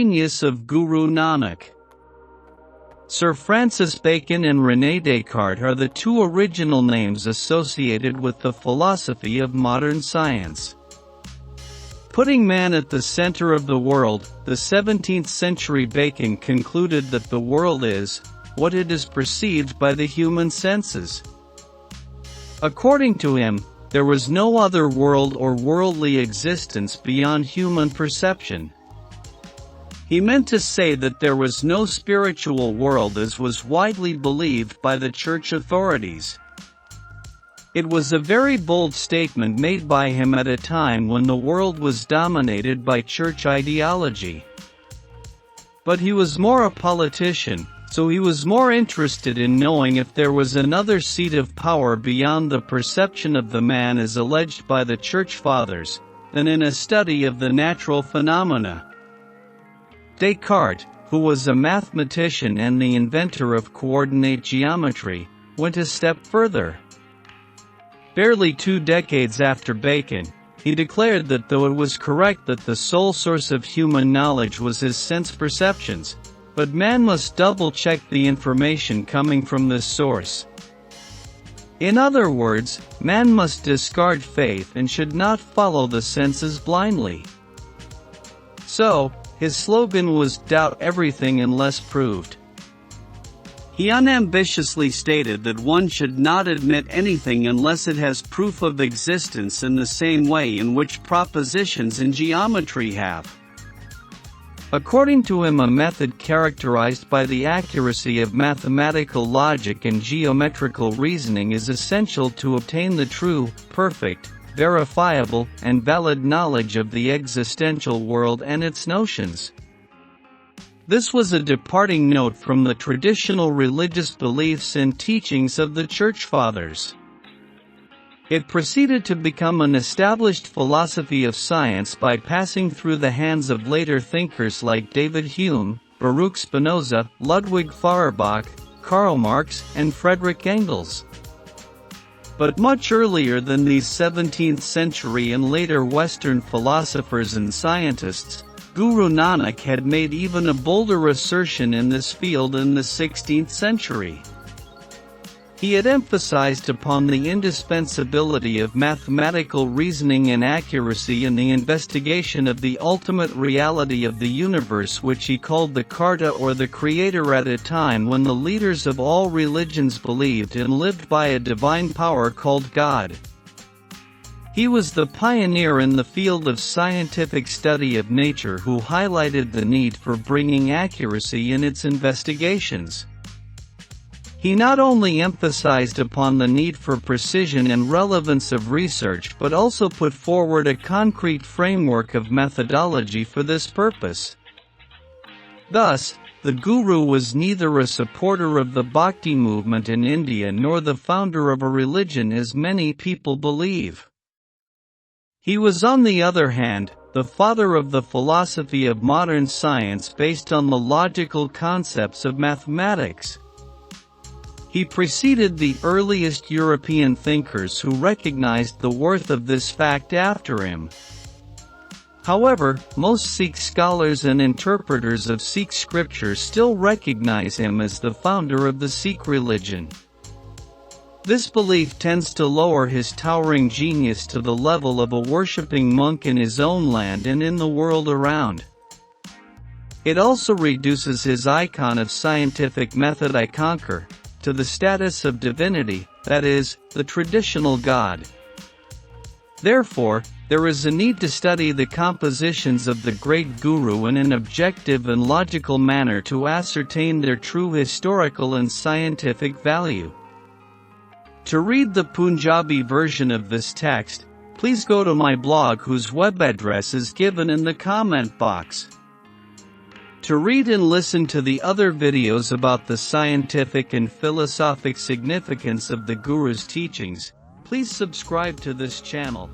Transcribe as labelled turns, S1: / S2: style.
S1: genius of Guru Nanak. Sir Francis Bacon and René Descartes are the two original names associated with the philosophy of modern science. Putting man at the center of the world, the 17th century Bacon concluded that the world is what it is perceived by the human senses. According to him, there was no other world or worldly existence beyond human perception. He meant to say that there was no spiritual world as was widely believed by the church authorities. It was a very bold statement made by him at a time when the world was dominated by church ideology. But he was more a politician, so he was more interested in knowing if there was another seat of power beyond the perception of the man as alleged by the church fathers, than in a study of the natural phenomena. Descartes, who was a mathematician and the inventor of coordinate geometry, went a step further. Barely 2 decades after Bacon, he declared that though it was correct that the sole source of human knowledge was his sense perceptions, but man must double-check the information coming from this source. In other words, man must discard faith and should not follow the senses blindly. So, his slogan was "Doubt everything unless proved." He unambitiously stated that one should not admit anything unless it has proof of existence in the same way in which propositions in geometry have. According to him, a method characterized by the accuracy of mathematical logic and geometrical reasoning is essential to obtain the true, perfect, verifiable, and valid knowledge of the existential world and its notions. This was a departing note from the traditional religious beliefs and teachings of the Church Fathers. It proceeded to become an established philosophy of science by passing through the hands of later thinkers like David Hume, Baruch Spinoza, Ludwig Feuerbach, Karl Marx, and Friedrich Engels. But much earlier than these 17th century and later Western philosophers and scientists, Guru Nanak had made even a bolder assertion in this field in the 16th century. He had emphasized upon the indispensability of mathematical reasoning and accuracy in the investigation of the ultimate reality of the universe, which he called the Karta or the Creator, at a time when the leaders of all religions believed and lived by a divine power called God. He was the pioneer in the field of scientific study of nature who highlighted the need for bringing accuracy in its investigations. He not only emphasized upon the need for precision and relevance of research but also put forward a concrete framework of methodology for this purpose. Thus, the Guru was neither a supporter of the Bhakti movement in India nor the founder of a religion as many people believe. He was, on the other hand, the father of the philosophy of modern science based on the logical concepts of mathematics. He preceded the earliest European thinkers who recognized the worth of this fact after him. However, most Sikh scholars and interpreters of Sikh scripture still recognize him as the founder of the Sikh religion. This belief tends to lower his towering genius to the level of a worshipping monk in his own land and in the world around. It also reduces his icon of scientific method I conquer to the status of divinity, that is, the traditional God. Therefore, there is a need to study the compositions of the great Guru in an objective and logical manner to ascertain their true historical and scientific value. To read the Punjabi version of this text, please go to my blog whose web address is given in the comment box. To read and listen to the other videos about the scientific and philosophic significance of the Guru's teachings, please subscribe to this channel.